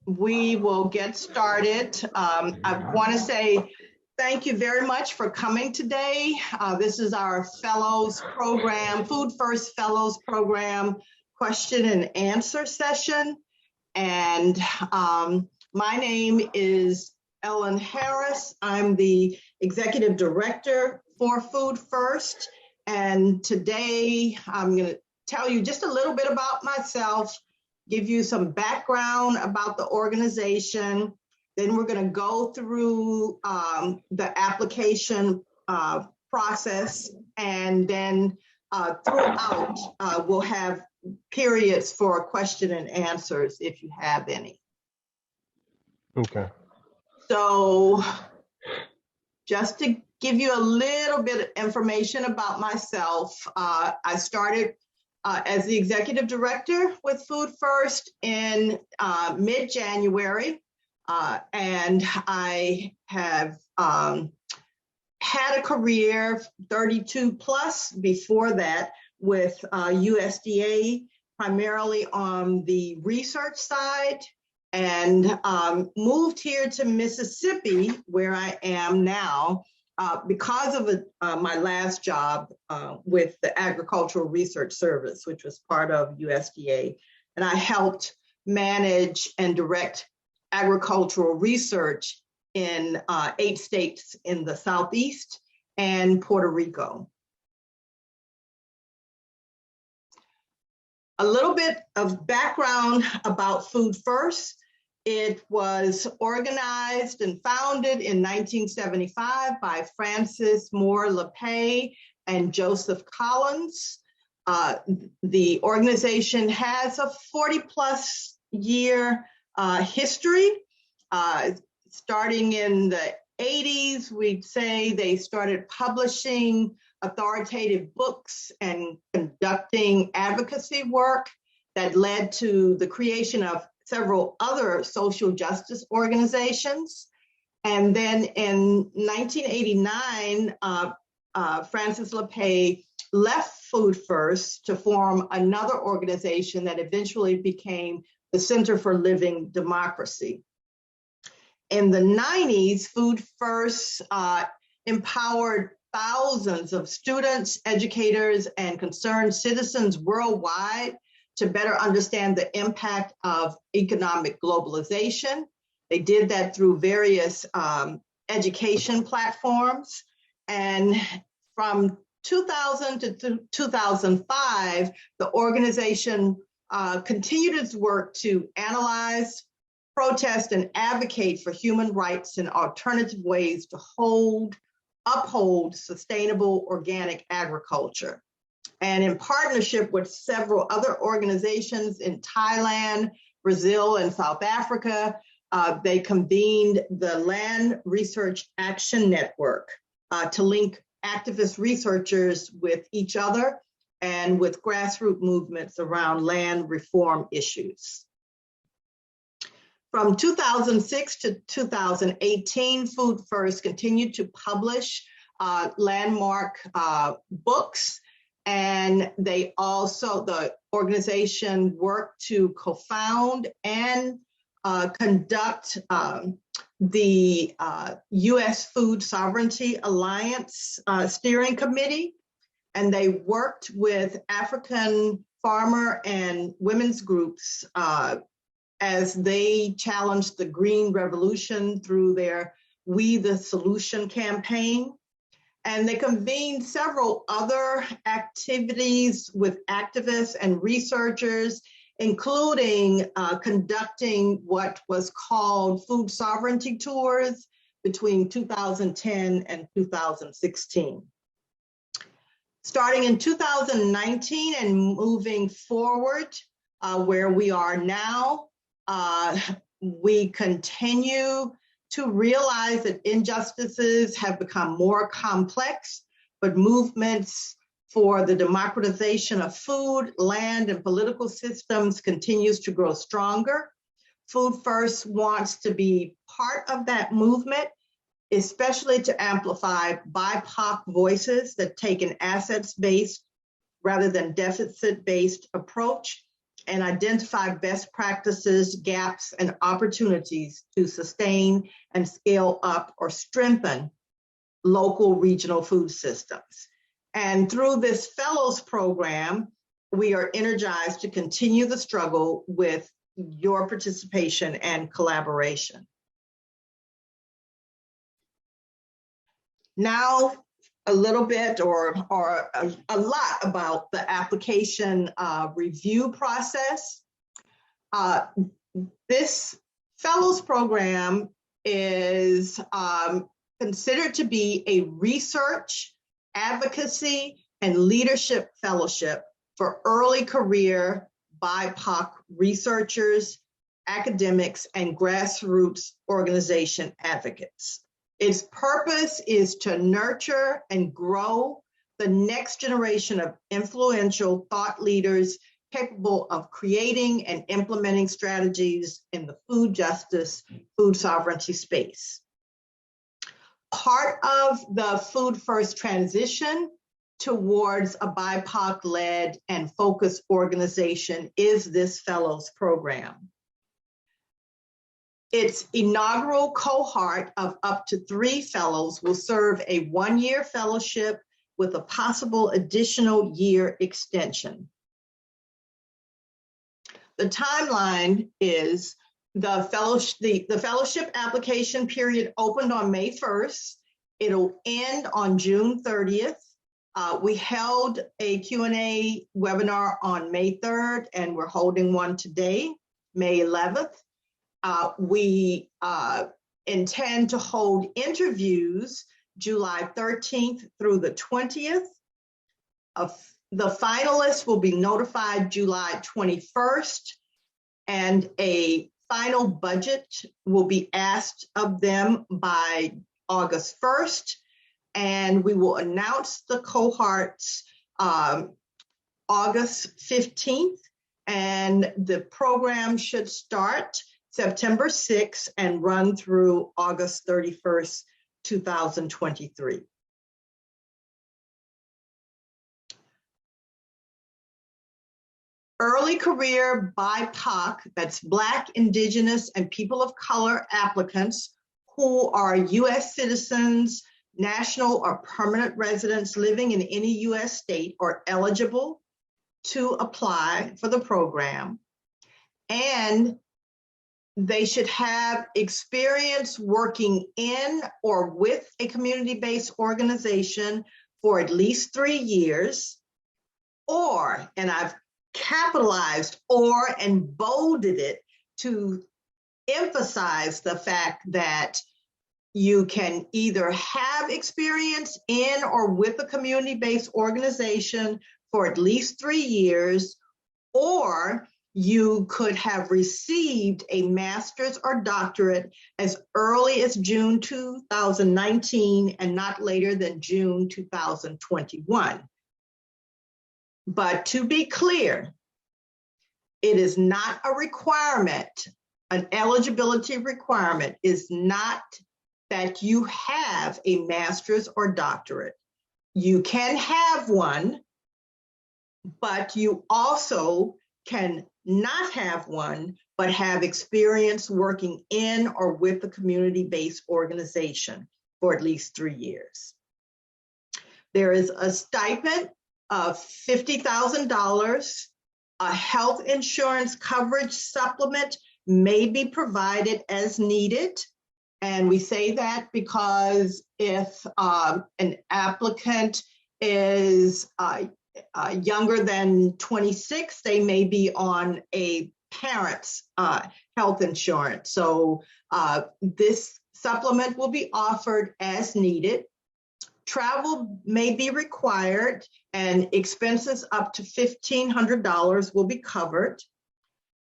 we will get started. I want to say thank you very much for coming today. This is our Fellows program, Food First Fellows program, question and answer session. And my name is Ellen Harris. I'm the Executive Director for Food First. And today I'm going to tell you just a little bit about myself, give you some background about the organization. Then we're going to go through the application process, and then throughout we'll have periods for question and answers if you have any. Okay. So just to give you a little bit of information about myself, I started as the Executive Director with Food First in mid-January, and I have had a career 32 plus before that with USDA, primarily on the research side, and moved here to Mississippi, where I am now, because of my last job with the Agricultural Research Service, which was part of USDA. And I helped manage and direct agricultural research in 8 states in the Southeast and Puerto Rico. A little bit of background about Food First. It was organized and founded in 1975 by Francis Moore LePay and Joseph Collins. The organization has a 40-plus year history. Starting in the 80s, we'd say they started publishing authoritative books and conducting advocacy work that led to the creation of several other social justice organizations. And then in 1989, Francis LePay left Food First to form another organization that eventually became the Center for Living Democracy. In the 90s, Food First empowered thousands of students, educators, and concerned citizens worldwide to better understand the impact of economic globalization. They did that through various education platforms. And from 2000 to 2005, the organization continued its work to analyze, protest, and advocate for human rights and alternative ways to uphold sustainable organic agriculture. And in partnership with several other organizations in Thailand, Brazil, and South Africa, they convened the Land Research Action Network to link activist researchers with each other and with grassroots movements around land reform issues. From 2006 to 2018, Food First continued to publish landmark books. And they also, the organization worked to co-found and conduct the U.S. Food Sovereignty Alliance Steering Committee. And they worked with African farmer and women's groups as they challenged the Green Revolution through their We the Solution campaign. And they convened several other activities with activists and researchers, including conducting what was called food sovereignty tours between 2010 and 2016. Starting in 2019 and moving forward, where we are now, we continue to realize that injustices have become more complex, but movements for the democratization of food, land, and political systems continues to grow stronger. Food First wants to be part of that movement, especially to amplify BIPOC voices that take an assets-based rather than deficit-based approach, and identify best practices, gaps, and opportunities to sustain and scale up or strengthen local regional food systems. And through this fellows program, we are energized to continue the struggle with your participation and collaboration. Now, a little bit or a lot about the application review process. This fellows program is considered to be a research, advocacy, and leadership fellowship for early career BIPOC researchers, academics, and grassroots organization advocates. Its purpose is to nurture and grow the next generation of influential thought leaders capable of creating and implementing strategies in the food justice, food sovereignty space. Part of the Food First transition towards a BIPOC-led and focused organization is this fellows program. Its inaugural cohort of up to 3 fellows will serve a 1-year fellowship with a possible additional year extension. The timeline is the fellowship application period opened on May 1st. It'll end on June 30th. We held a Q&A webinar on May 3rd, and we're holding one today, May 11th. We intend to hold interviews July 13th through the 20th. The finalists will be notified July 21st, and a final budget will be asked of them by August 1st, and we will announce the cohorts August 15th, and the program should start September 6th and run through August 31st, 2023. Early career BIPOC, that's Black, Indigenous, and people of color applicants who are US citizens, national or permanent residents living in any US state are eligible to apply for the program. And they should have experience working in or with a community-based organization for at least 3 years, or, and I've capitalized or and bolded it to emphasize the fact that you can either have experience in or with a community-based organization for at least 3 years, or you could have received a master's or doctorate as early as June 2019 and not later than June 2021. But to be clear, it is not a requirement. An eligibility requirement is not that you have a master's or doctorate. You can have one, but you also can not have one, but have experience working in or with a community-based organization for at least 3 years. There is a stipend of $50,000. A health insurance coverage supplement may be provided as needed. And we say that because if an applicant is younger than 26, they may be on a parent's health insurance. So this supplement will be offered as needed. Travel may be required, and expenses up to $1,500 will be covered.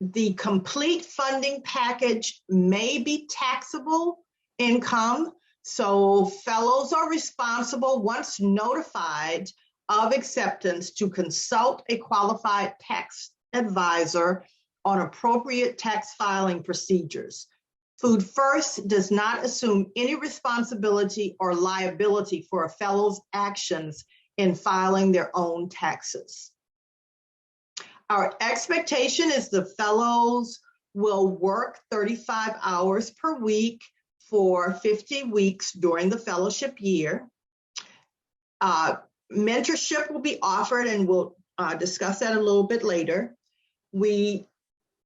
The complete funding package may be taxable income, so fellows are responsible, once notified of acceptance, to consult a qualified tax advisor on appropriate tax filing procedures. Food First does not assume any responsibility or liability for a fellow's actions in filing their own taxes. Our expectation is the fellows will work 35 hours per week for 50 weeks during the fellowship year. Mentorship will be offered, and we'll discuss that a little bit later. We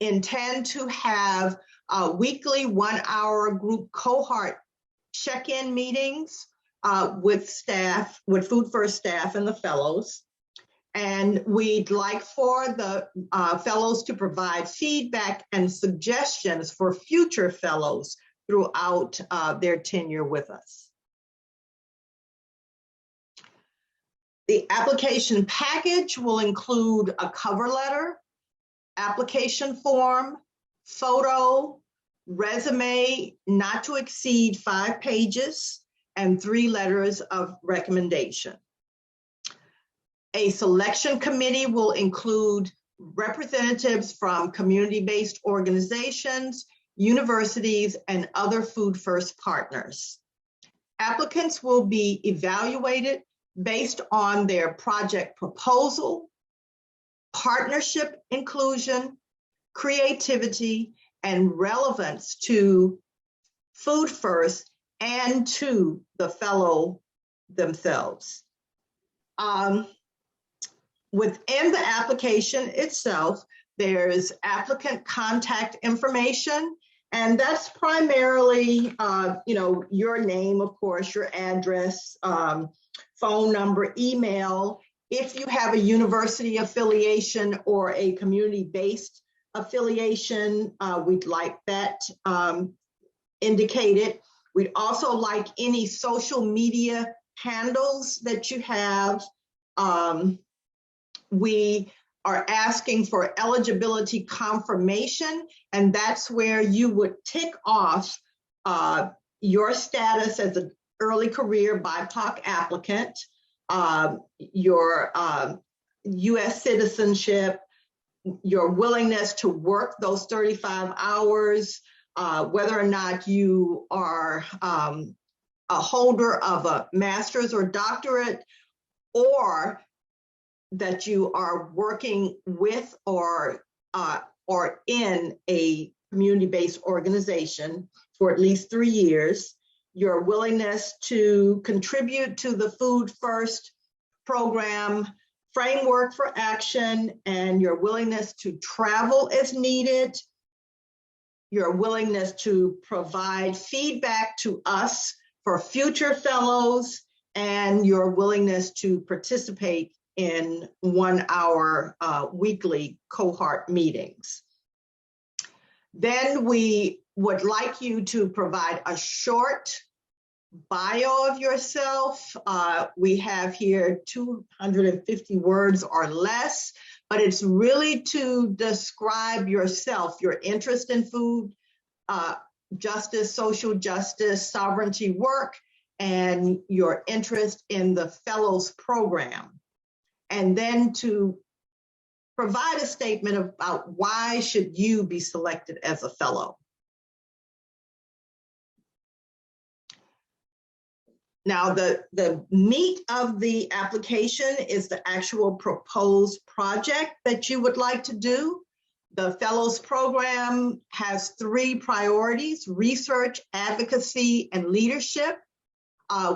intend to have weekly 1-hour group cohort check-in meetings with staff, with Food First staff and the fellows. And we'd like for the fellows to provide feedback and suggestions for future fellows throughout their tenure with us. The application package will include a cover letter, application form, photo, resume not to exceed 5 pages, and 3 letters of recommendation. A selection committee will include representatives from community-based organizations, universities, and other Food First partners. Applicants will be evaluated based on their project proposal, partnership inclusion, creativity, and relevance to Food First and to the fellow themselves. Within the application itself, there's applicant contact information, and that's primarily, your name, of course, your address, phone number, email. If you have a university affiliation or a community-based affiliation, we'd like that indicated. We'd also like any social media handles that you have. We are asking for eligibility confirmation, and that's where you would tick off your status as an early career BIPOC applicant, your US citizenship, your willingness to work those 35 hours, whether or not you are a holder of a master's or doctorate, or that you are working with or in a community-based organization for at least 3 years, your willingness to contribute to the Food First program framework for action, and your willingness to travel as needed, your willingness to provide feedback to us for future fellows, and your willingness to participate in 1-hour weekly cohort meetings. Then we would like you to provide a short bio of yourself. We have here 250 words or less, but it's really to describe yourself, your interest in food, justice, social justice, sovereignty work, and your interest in the fellows program. And then to provide a statement about why should you be selected as a fellow. Now, the meat of the application is the actual proposed project that you would like to do. The fellows program has 3 priorities: research, advocacy, and leadership.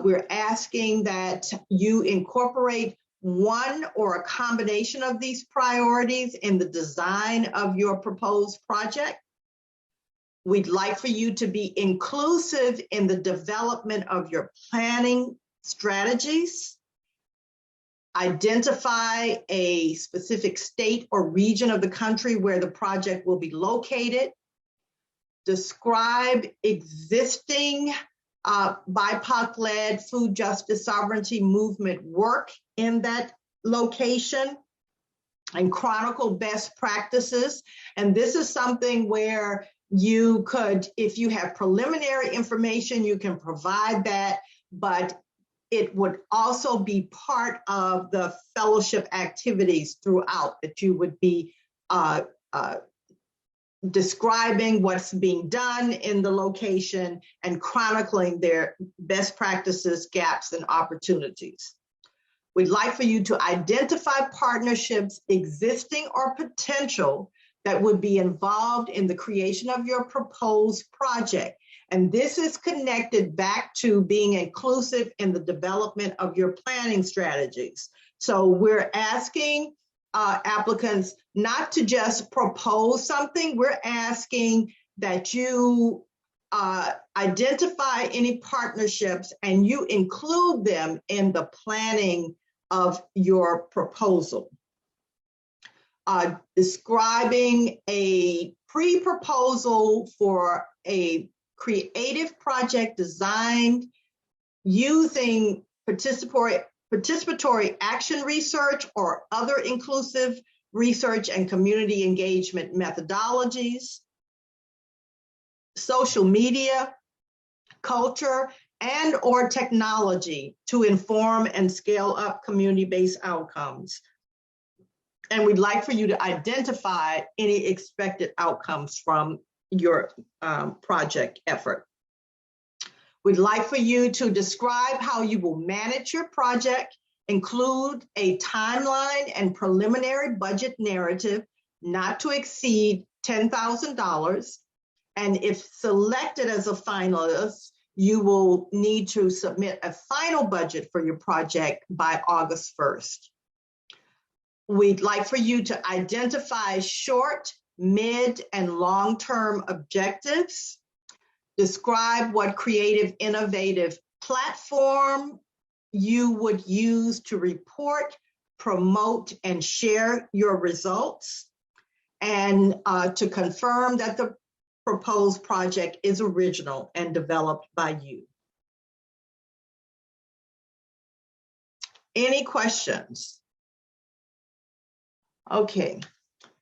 We're asking that you incorporate one or a combination of these priorities in the design of your proposed project. We'd like for you to be inclusive in the development of your planning strategies. Identify a specific state or region of the country where the project will be located. Describe existing BIPOC-led food justice sovereignty movement work in that location, and chronicle best practices. And this is something where you could, if you have preliminary information, you can provide that, but it would also be part of the fellowship activities throughout, that you would be describing what's being done in the location and chronicling their best practices, gaps, and opportunities. We'd like for you to identify partnerships, existing or potential, that would be involved in the creation of your proposed project. And this is connected back to being inclusive in the development of your planning strategies. So we're asking applicants not to just propose something, we're asking that you identify any partnerships and you include them in the planning of your proposal. Describing a pre-proposal for a creative project designed using participatory action research or other inclusive research and community engagement methodologies, social media, culture, and or technology to inform and scale up community-based outcomes. And we'd like for you to identify any expected outcomes from your project effort. We'd like for you to describe how you will manage your project, include a timeline and preliminary budget narrative not to exceed $10,000. And if selected as a finalist, you will need to submit a final budget for your project by August 1st. We'd like for you to identify short, mid, and long-term objectives. Describe what creative, innovative platform you would use to report, promote, and share your results, and to confirm that the proposed project is original and developed by you. Any questions? Okay,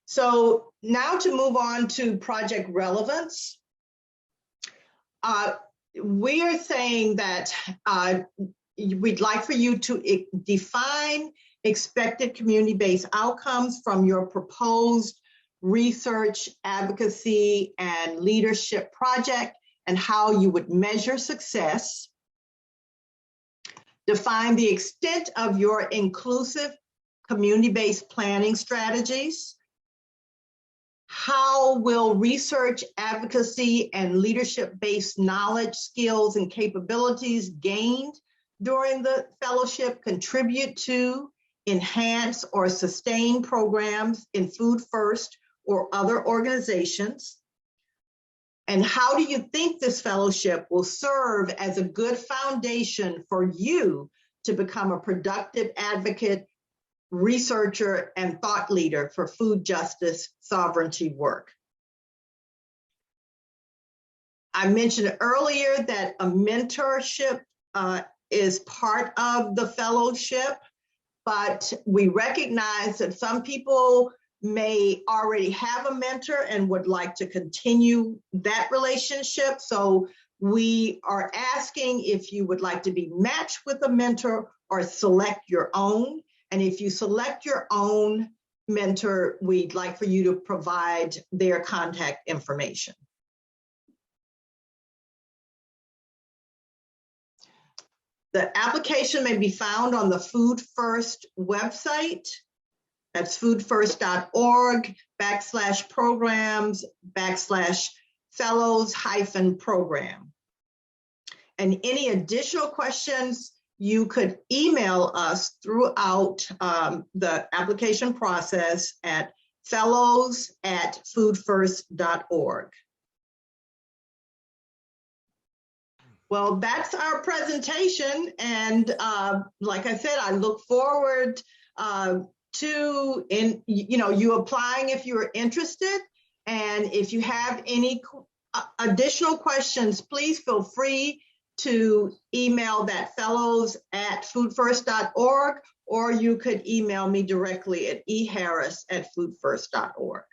so now to move on to project relevance. We are saying that we'd like for you to define expected community-based outcomes from your proposed research, advocacy, and leadership project and how you would measure success. Define the extent of your inclusive community-based planning strategies. How will research, advocacy, and leadership-based knowledge, skills, and capabilities gained during the fellowship contribute to, enhance, or sustain programs in Food First or other organizations? And how do you think this fellowship will serve as a good foundation for you to become a productive advocate, researcher, and thought leader for food justice sovereignty work? I mentioned earlier that a mentorship is part of the fellowship, but we recognize that some people may already have a mentor and would like to continue that relationship. So we are asking if you would like to be matched with a mentor or select your own. And if you select your own mentor, we'd like for you to provide their contact information. The application may be found on the Food First website. That's foodfirst.org/programs/fellows-program. And any additional questions, you could email us throughout the application process at fellows@foodfirst.org. Well, that's our presentation. And like I said, I look forward to you applying if you're interested. And if you have any additional questions, please feel free to email that fellows@foodfirst.org, or you could email me directly at eharris@foodfirst.org.